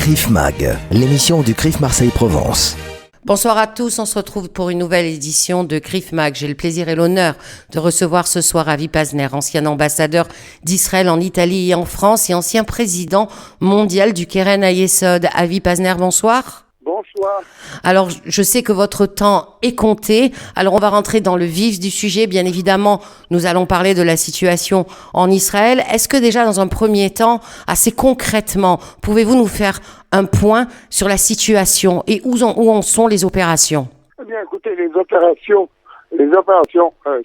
CRIF Mag, l'émission du CRIF Marseille-Provence. Bonsoir à tous, on se retrouve pour une nouvelle édition de CRIF Mag. J'ai le plaisir et l'honneur de recevoir ce soir Avi Pazner, ancien ambassadeur d'Israël en Italie et en France et ancien président mondial du Keren Hayesod. Avi Pazner, bonsoir. Bonsoir. Alors, je sais que votre temps est compté. Alors, on va rentrer dans le vif du sujet. Bien évidemment, nous allons parler de la situation en Israël. Est-ce que déjà, dans un premier temps, assez concrètement, pouvez-vous nous faire un point sur la situation et où en sont les opérations? Eh bien, écoutez, les opérations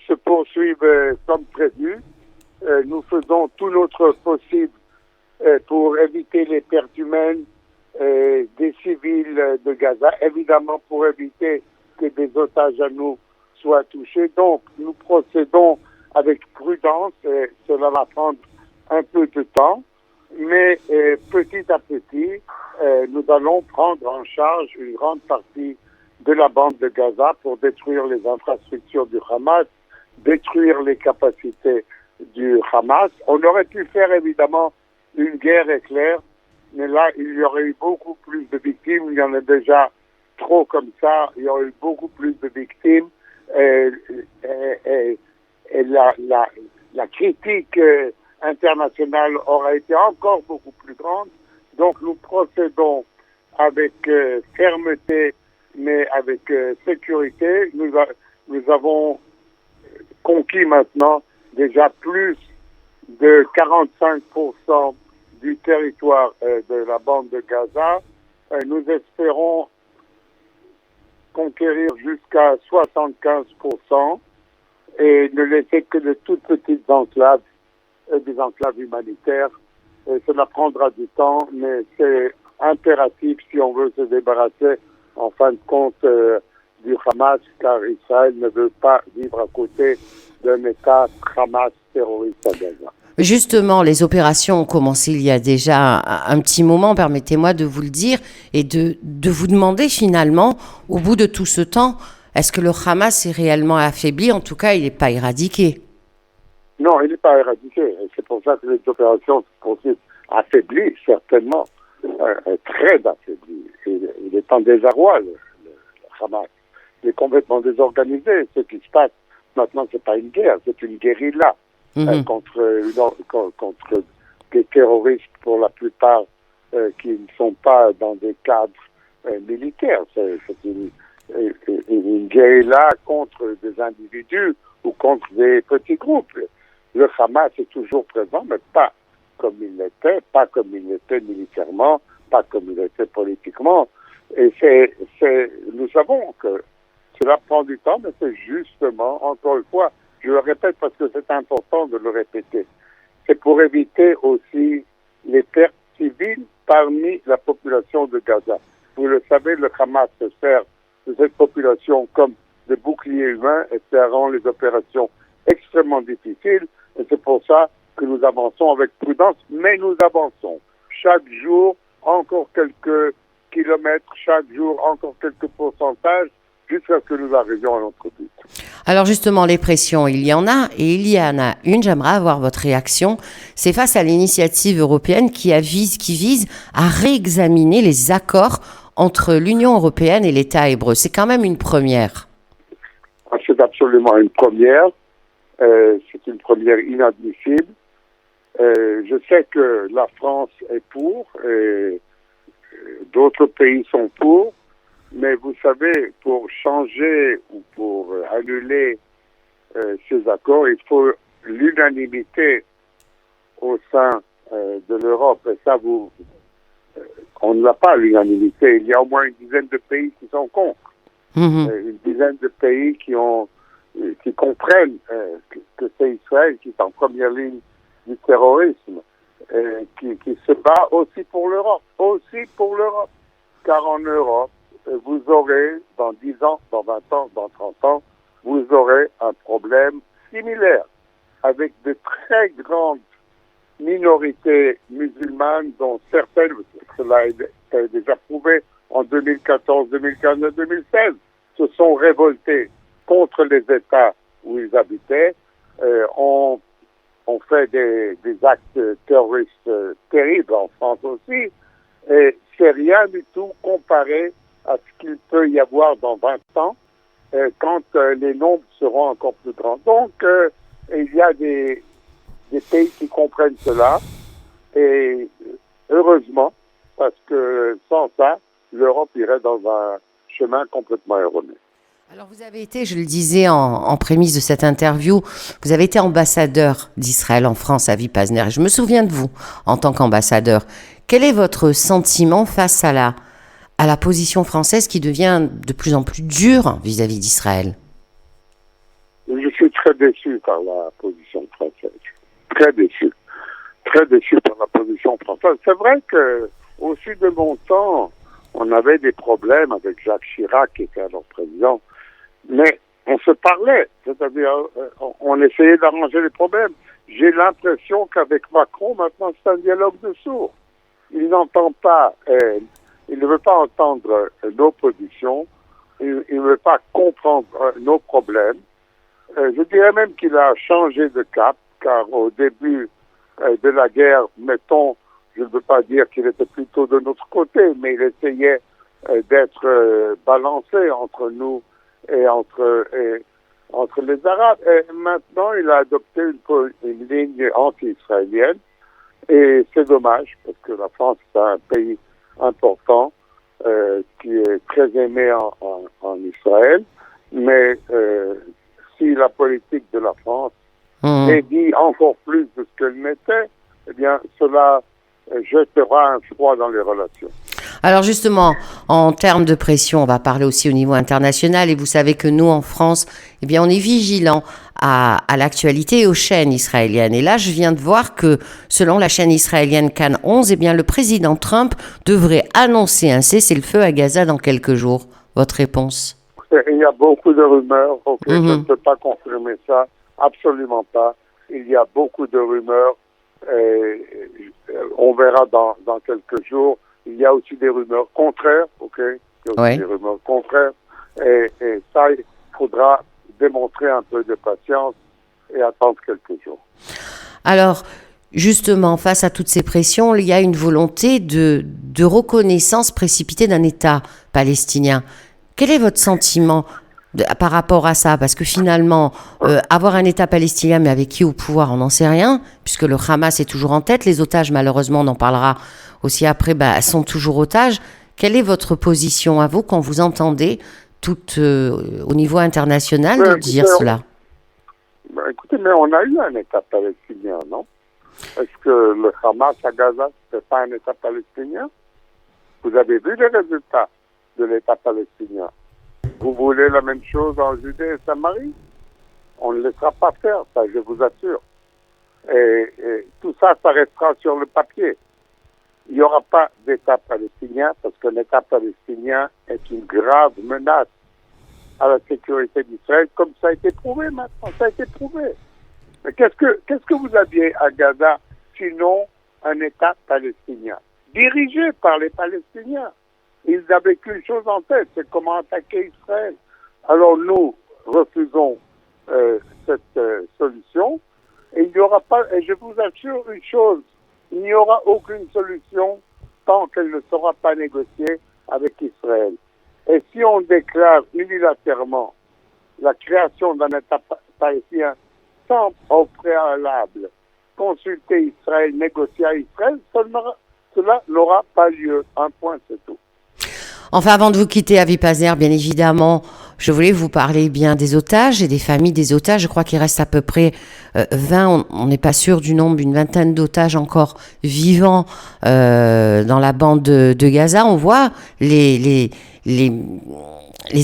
se poursuivent comme prévu. Nous faisons tout notre possible pour éviter les pertes humaines des civils de Gaza, évidemment pour éviter que des otages à nous soient touchés. Donc, nous procédons avec prudence. Cela va prendre un peu de temps, mais petit à petit, nous allons prendre en charge une grande partie de la bande de Gaza pour détruire les infrastructures du Hamas, détruire les capacités du Hamas. On aurait pu faire évidemment une guerre éclair, mais là, il y aurait eu beaucoup plus de victimes. Il y en a déjà trop comme ça. Il y aurait eu beaucoup plus de victimes. Et la critique internationale aurait été encore beaucoup plus grande. Donc, nous procédons avec fermeté, mais avec sécurité. Nous avons conquis maintenant déjà plus de 45% du territoire de la bande de Gaza. Nous espérons conquérir jusqu'à 75% et ne laisser que de toutes petites enclaves, des enclaves humanitaires. Cela prendra du temps, mais c'est impératif si on veut se débarrasser en fin de compte du Hamas, car Israël ne veut pas vivre à côté d'un État Hamas terroriste à Gaza. Justement, les opérations ont commencé il y a déjà un petit moment, permettez-moi de vous le dire, et de vous demander finalement, au bout de tout ce temps, est-ce que le Hamas est réellement affaibli? En tout cas, il n'est pas éradiqué. Non, il n'est pas éradiqué. Et c'est pour ça que les opérations se poursuivent affaiblies, certainement, très affaiblies. Il est en désarroi, le Hamas. Il est complètement désorganisé. Ce qui se passe maintenant, c'est pas une guerre, c'est une guérilla. Contre des terroristes pour la plupart qui ne sont pas dans des cadres militaires. C'est une guérilla contre des individus ou contre des petits groupes. Le Hamas est toujours présent, mais pas comme il l'était militairement, pas comme il l'était politiquement. Et nous savons que cela prend du temps, mais c'est justement, encore une fois, je le répète parce que c'est important de le répéter. C'est pour éviter aussi les pertes civiles parmi la population de Gaza. Vous le savez, le Hamas se sert de cette population comme de bouclier humain et ça rend les opérations extrêmement difficiles. Et c'est pour ça que nous avançons avec prudence, mais nous avançons. Chaque jour, encore quelques kilomètres, chaque jour, encore quelques pourcentages, jusqu'à ce que nous arrivions à notre but. Alors justement, les pressions, il y en a, et il y en a une, j'aimerais avoir votre réaction, c'est face à l'initiative européenne qui vise à réexaminer les accords entre l'Union européenne et l'État hébreu. C'est quand même une première. C'est absolument une première. C'est une première inadmissible. Je sais que la France est pour, et d'autres pays sont pour. Mais vous savez, pour changer ou pour annuler ces accords, il faut l'unanimité au sein de l'Europe. Et ça, on n'a pas l'unanimité. Il y a au moins une dizaine de pays qui sont contre. Une dizaine de pays qui comprennent que c'est Israël qui est en première ligne du terrorisme, qui se bat aussi pour l'Europe. Car en Europe, vous aurez, dans 10 ans, dans 20 ans, dans 30 ans, vous aurez un problème similaire avec de très grandes minorités musulmanes dont certaines, cela est déjà prouvé en 2014, 2015 et 2016, se sont révoltées contre les États où ils habitaient, ont fait des actes terroristes terribles en France aussi, Et c'est rien du tout comparé à ce qu'il peut y avoir dans 20 ans, quand les nombres seront encore plus grands. Donc, il y a des pays qui comprennent cela, et heureusement, parce que sans ça, l'Europe irait dans un chemin complètement erroné. Alors vous avez été, je le disais en prémisse de cette interview, vous avez été ambassadeur d'Israël en France à Vipasner. Je me souviens de vous en tant qu'ambassadeur. Quel est votre sentiment face à la position française qui devient de plus en plus dure vis-à-vis d'Israël? Je suis très déçu par la position française. Très déçu. Très déçu par la position française. C'est vrai que au sud de mon temps, on avait des problèmes avec Jacques Chirac, qui était alors président, mais on se parlait, c'est-à-dire on essayait d'arranger les problèmes. J'ai l'impression qu'avec Macron, maintenant, c'est un dialogue de sourds. Il n'entend pas, il ne veut pas entendre nos positions, il ne veut pas comprendre nos problèmes. Je dirais même qu'il a changé de cap, car au début de la guerre, mettons, je ne veux pas dire qu'il était plutôt de notre côté, mais il essayait d'être balancé entre nous et entre les Arabes. Et maintenant, il a adopté une ligne anti-israélienne. Et c'est dommage, parce que la France est un pays important qui est très aimé en Israël. Mais si la politique de la France dédie encore plus de ce qu'elle n'était, eh bien, cela jettera un froid dans les relations. Alors justement, en termes de pression, on va parler aussi au niveau international, et vous savez que nous, en France, eh bien, on est vigilants à l'actualité et aux chaînes israéliennes. Et là, je viens de voir que, selon la chaîne israélienne Cannes 11, eh bien, le président Trump devrait annoncer un cessez-le-feu à Gaza dans quelques jours. Votre réponse? Il y a beaucoup de rumeurs. Je ne peux pas confirmer ça. Absolument pas. Il y a beaucoup de rumeurs. On verra dans quelques jours. Il y a aussi des rumeurs contraires, Il y a aussi des rumeurs contraires. Et ça, il faudra démontrer un peu de patience et attendre quelques jours. Alors, justement, face à toutes ces pressions, il y a une volonté de reconnaissance précipitée d'un État palestinien. Quel est votre sentiment par rapport à ça? Parce que finalement, avoir un État palestinien, mais avec qui au pouvoir, on n'en sait rien, puisque le Hamas est toujours en tête. Les otages, malheureusement, on en parlera aussi après, sont toujours otages. Quelle est votre position à vous quand vous entendez au niveau international dire cela? Écoutez, mais on a eu un État palestinien, non? Est-ce que le Hamas à Gaza, ce n'est pas un État palestinien? Vous avez vu les résultats de l'État palestinien? Vous voulez la même chose en Judée et Samarie? On ne laissera pas faire, ça, je vous assure. Et tout ça, ça restera sur le papier. Il n'y aura pas d'État palestinien parce que l'État palestinien est une grave menace à la sécurité d'Israël, comme ça a été prouvé maintenant. Ça a été prouvé. Mais qu'est-ce que vous aviez à Gaza sinon un État palestinien dirigé par les Palestiniens? Ils n'avaient qu'une chose en tête, c'est comment attaquer Israël. Alors nous refusons cette solution et il n'y aura pas, et je vous assure une chose, il n'y aura aucune solution tant qu'elle ne sera pas négociée avec Israël. Et si on déclare unilatéralement la création d'un État palestinien sans au préalable consulter Israël, négocier à Israël, cela n'aura pas lieu. Un point, c'est tout. Enfin, avant de vous quitter à Vipasner, bien évidemment, je voulais vous parler bien des otages et des familles des otages. Je crois qu'il reste à peu près 20, on n'est pas sûr du nombre, une vingtaine d'otages encore vivants dans la bande de Gaza. On voit les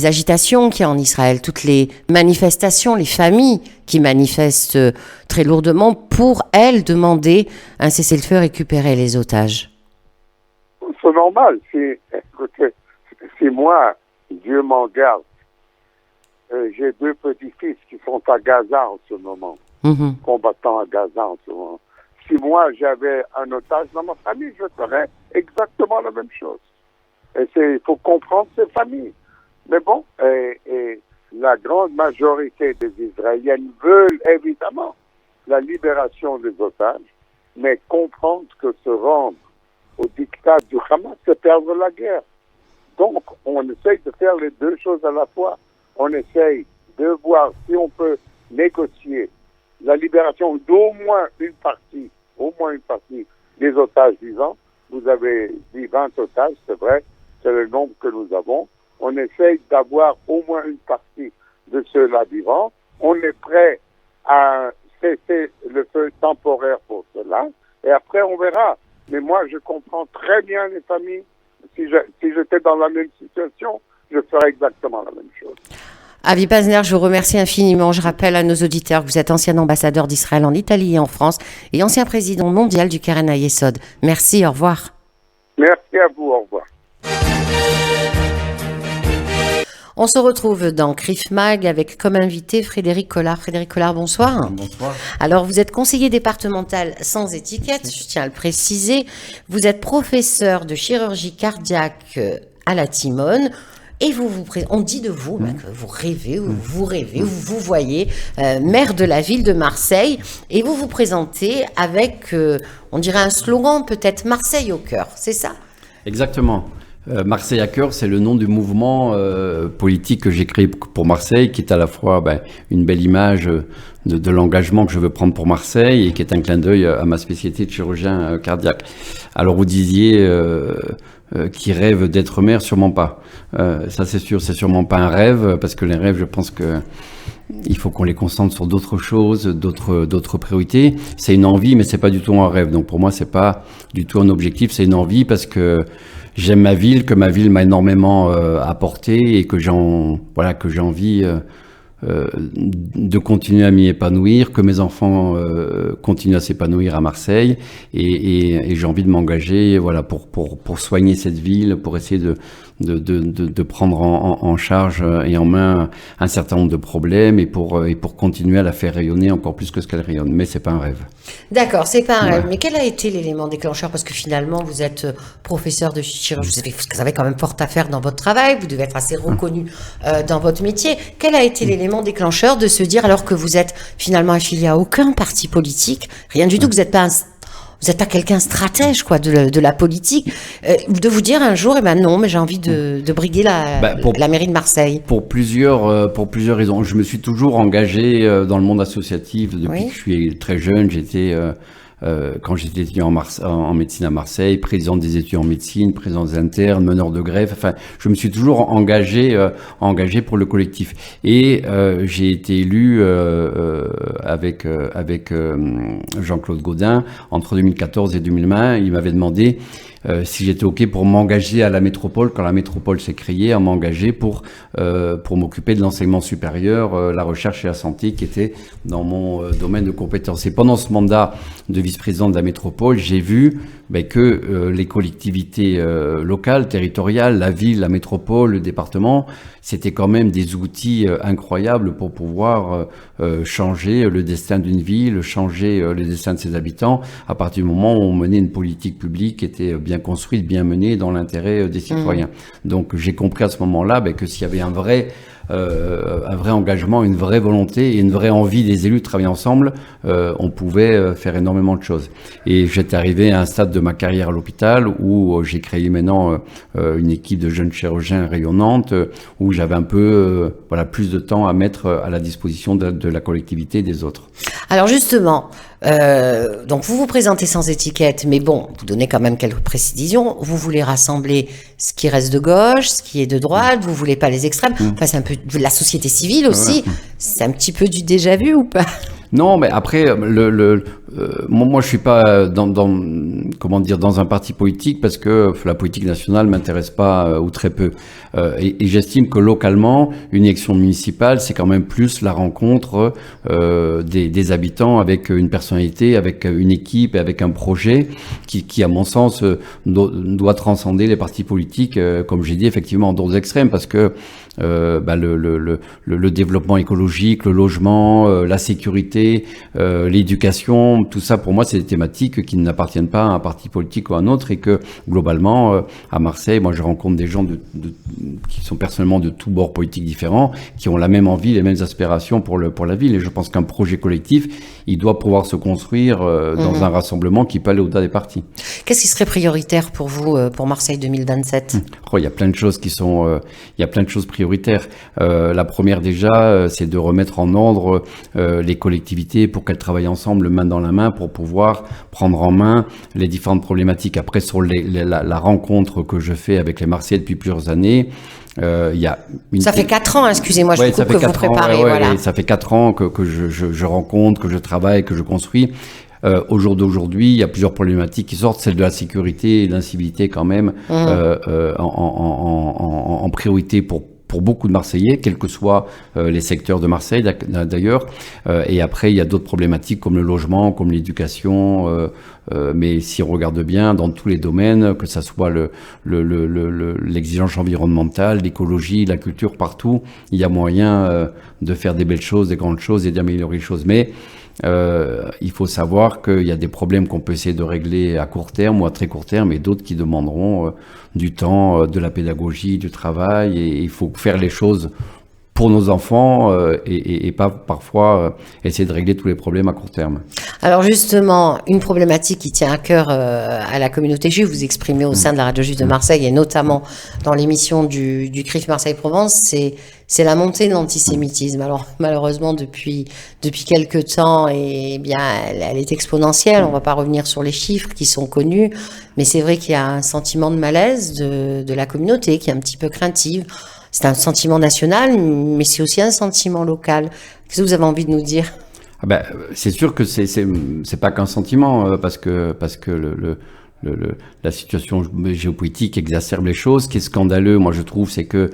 agitations qu'il y a en Israël, toutes les manifestations, les familles qui manifestent très lourdement pour, elles, demander un cessez-le-feu, récupérer les otages. C'est normal. Si moi, Dieu m'en garde, j'ai 2 petits-fils qui sont à Gaza en ce moment, combattant à Gaza en ce moment. Si moi, j'avais un otage dans ma famille, je ferais exactement la même chose. Et il faut comprendre ces familles. Mais bon, et la grande majorité des Israéliennes veulent évidemment la libération des otages, mais comprendre que se rendre au diktat du Hamas, c'est perdre la guerre. Donc, on essaye de faire les deux choses à la fois. On essaye de voir si on peut négocier la libération d'au moins une partie des otages vivants. Vous avez dit 20 otages, c'est vrai, c'est le nombre que nous avons. On essaye d'avoir au moins une partie de ceux-là vivants. On est prêt à cesser le feu temporaire pour cela. Et après, on verra. Mais moi, je comprends très bien les familles. Si j'étais dans la même situation, je ferais exactement la même chose. Avi Pazner, je vous remercie infiniment. Je rappelle à nos auditeurs que vous êtes ancien ambassadeur d'Israël en Italie et en France et ancien président mondial du Keren Hayesod. Merci, au revoir. Merci à vous, au revoir. On se retrouve dans CRIF Mag avec comme invité Frédéric Collard. Frédéric Collard, bonsoir. Bonsoir. Alors, vous êtes conseiller départemental sans étiquette, je tiens à le préciser. Vous êtes professeur de chirurgie cardiaque à la Timone. Et on dit de vous que vous rêvez, ou vous voyez, maire de la ville de Marseille, et vous vous présentez avec, on dirait un slogan, peut-être Marseille au cœur, c'est ça? Exactement. Marseille à cœur, c'est le nom du mouvement politique que j'ai créé pour Marseille, qui est à la fois une belle image de l'engagement que je veux prendre pour Marseille et qui est un clin d'œil à ma spécialité de chirurgien cardiaque. Alors vous disiez qui rêve d'être maire, sûrement pas. Ça c'est sûr, c'est sûrement pas un rêve, parce que les rêves, je pense que il faut qu'on les concentre sur d'autres choses, d'autres priorités. C'est une envie, mais c'est pas du tout un rêve. Donc pour moi, c'est pas du tout un objectif, c'est une envie, parce que j'aime ma ville, que ma ville m'a énormément apporté et que j'ai envie de continuer à m'y épanouir, que mes enfants continuent à s'épanouir à Marseille, et j'ai envie de m'engager, pour soigner cette ville, pour essayer de prendre en charge et en main un certain nombre de problèmes, et pour continuer à la faire rayonner encore plus que ce qu'elle rayonne. Mais c'est pas un rêve. D'accord, c'est pas un rêve. Mais quel a été l'élément déclencheur? Parce que finalement, vous êtes professeur de chirurgie, vous avez quand même fort à faire dans votre travail, vous devez être assez reconnu dans votre métier. Quel a été l'élément déclencheur de se dire, alors que vous êtes finalement affilié à aucun parti politique, rien du tout, que vous êtes pas quelqu'un stratège de la politique, de vous dire un jour, non, mais j'ai envie de briguer la mairie de Marseille. Pour plusieurs raisons. Je me suis toujours engagé dans le monde associatif depuis que je suis très jeune. J'étais quand j'étais étudiant en médecine à Marseille, président des étudiants en médecine, président des internes, meneur de grève. Enfin, je me suis toujours engagé pour le collectif. Et j'ai été élu avec Jean-Claude Gaudin entre 2014 et 2020. Il m'avait demandé si j'étais OK pour m'engager à la métropole, quand la métropole s'est créée, à m'engager pour m'occuper de l'enseignement supérieur, la recherche et la santé, qui était dans mon domaine de compétences. Et pendant ce mandat de vice-président de la métropole, j'ai vu que les collectivités locales, territoriales, la ville, la métropole, le département, c'était quand même des outils incroyables pour pouvoir changer le destin d'une ville, changer le destin de ses habitants, à partir du moment où on menait une politique publique qui était bien construite, bien menée, dans l'intérêt des citoyens. Donc j'ai compris à ce moment-là que s'il y avait un vrai engagement, une vraie volonté et une vraie envie des élus de travailler ensemble, on pouvait faire énormément de choses. Et j'étais arrivé à un stade de ma carrière à l'hôpital où j'ai créé maintenant une équipe de jeunes chirurgiens rayonnante, où j'avais un peu plus de temps à mettre à la disposition de la collectivité et des autres. Alors justement, donc vous vous présentez sans étiquette, mais bon, vous donnez quand même quelques précisions. Vous voulez rassembler ce qui reste de gauche, ce qui est de droite, vous voulez pas les extrêmes. Enfin, c'est un peu de la société civile aussi. C'est un petit peu du déjà vu ou pas? Non, mais après, moi, je suis pas dans un parti politique, parce que la politique nationale m'intéresse pas ou très peu. Et j'estime que localement, une élection municipale, c'est quand même plus la rencontre des habitants avec une personnalité, avec une équipe et avec un projet qui à mon sens, doit transcender les partis politiques, comme j'ai dit, effectivement, en d'autres extrêmes, parce que le développement écologique, le logement, la sécurité, l'éducation. Tout ça, pour moi, c'est des thématiques qui n'appartiennent pas à un parti politique ou à un autre, et que globalement, à Marseille, moi, je rencontre des gens qui sont personnellement de tous bords politiques différents, qui ont la même envie, les mêmes aspirations pour la ville. Et je pense qu'un projet collectif, il doit pouvoir se construire dans un rassemblement qui peut aller au-delà des partis. Qu'est-ce qui serait prioritaire pour vous, pour Marseille 2027 ? Il y a plein de choses il y a plein de choses prioritaires. La première déjà, c'est de remettre en ordre les collectivités pour qu'elles travaillent ensemble, main dans la main, pour pouvoir prendre en main les différentes problématiques. Après, sur la rencontre que je fais avec les Marseillais depuis plusieurs années, ça fait 4 ans, excusez-moi, je coupe, que vous préparez. Voilà. Ça fait 4 ans que je rencontre, que je travaille, que je construis. Au jour d'aujourd'hui, il y a plusieurs problématiques qui sortent, celle de la sécurité et de l'incivilité quand même, en priorité pour beaucoup de Marseillais, quels que soient les secteurs de Marseille d'ailleurs. Et après, il y a d'autres problématiques comme le logement, comme l'éducation. Mais si on regarde bien, dans tous les domaines, que ça soit l'exigence environnementale, l'écologie, la culture, partout, il y a moyen de faire des belles choses, des grandes choses et d'améliorer les choses. Mais il faut savoir qu'il y a des problèmes qu'on peut essayer de régler à court terme ou à très court terme, et d'autres qui demanderont du temps, de la pédagogie, du travail, et il faut faire les choses pour nos enfants et pas parfois essayer de régler tous les problèmes à court terme. Alors justement, une problématique qui tient à cœur à la communauté juive, vous exprimez au sein de la radio juive de Marseille et notamment dans l'émission du CRIF Marseille-Provence, c'est la montée de l'antisémitisme. Alors malheureusement depuis quelques temps, elle est exponentielle. On ne va pas revenir sur les chiffres qui sont connus, mais c'est vrai qu'il y a un sentiment de malaise de la communauté qui est un petit peu craintive. C'est un sentiment national, mais c'est aussi un sentiment local. Qu'est-ce que vous avez envie de nous dire ? C'est sûr que c'est pas qu'un sentiment, parce que la situation géopolitique exacerbe les choses. Ce qui est scandaleux, moi je trouve, c'est que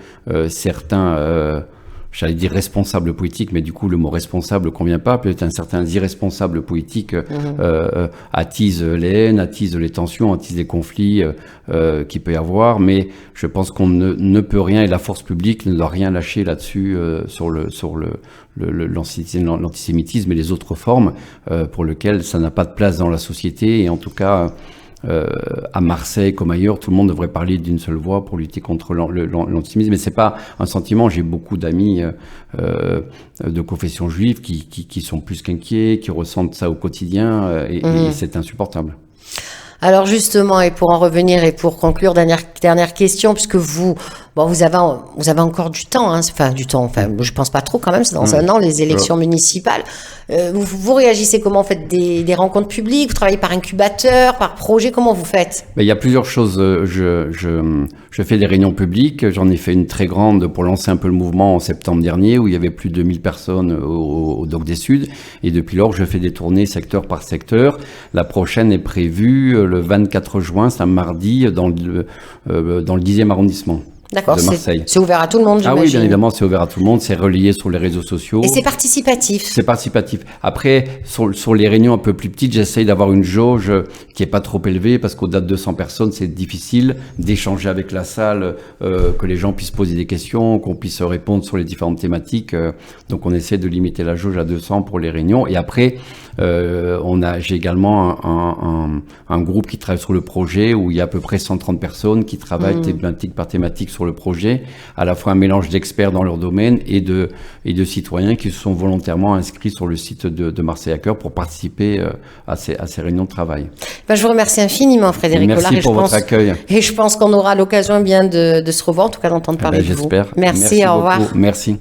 certains, j'allais dire responsables politiques, mais du coup le mot responsable convient pas. Peut-être certains irresponsables politiques attisent les haines, attisent les tensions, attisent les conflits qu'il peut y avoir. Mais je pense qu'on ne peut rien, et la force publique ne doit rien lâcher là-dessus sur l'antisémitisme et les autres formes pour lesquelles ça n'a pas de place dans la société. Et en tout cas, à Marseille comme ailleurs, tout le monde devrait parler d'une seule voix pour lutter contre l'antisémitisme. Mais c'est pas un sentiment. J'ai beaucoup d'amis de confession juive qui sont plus qu'inquiets, qui ressentent ça au quotidien, et c'est insupportable. Alors justement, et pour en revenir et pour conclure, dernière question, puisque vous avez encore du temps, je pense pas trop quand même, c'est dans un an les élections municipales. Vous réagissez comment? Vous faites des rencontres publiques, vous travaillez par incubateur, par projet, comment vous faites? Il y a plusieurs choses. Je fais des réunions publiques, j'en ai fait une très grande pour lancer un peu le mouvement en septembre dernier, où il y avait plus de 1000 personnes au Dock des Suds, et depuis lors je fais des tournées secteur par secteur. La prochaine est prévue le 24 juin, c'est un mardi, dans le 10e arrondissement. D'accord, de Marseille. C'est ouvert à tout le monde, j'imagine. Ah oui, bien évidemment, c'est ouvert à tout le monde, c'est relayé sur les réseaux sociaux. Et c'est participatif. C'est participatif. Après, sur les réunions un peu plus petites, j'essaye d'avoir une jauge qui est pas trop élevée, parce qu'au-delà de 200 personnes, c'est difficile d'échanger avec la salle, que les gens puissent poser des questions, qu'on puisse répondre sur les différentes thématiques. Donc on essaie de limiter la jauge à 200 pour les réunions. Et après, j'ai également un groupe qui travaille sur le projet, où il y a à peu près 130 personnes qui travaillent thématique par thématique sur le projet, à la fois un mélange d'experts dans leur domaine et de citoyens qui se sont volontairement inscrits sur le site de Marseille à Cœur pour participer à ces réunions de travail. Je vous remercie infiniment, Frédéric Collard. Merci pour votre accueil. Et je pense qu'on aura l'occasion bien de se revoir, en tout cas d'entendre parler de vous. J'espère. Merci, au revoir. Merci.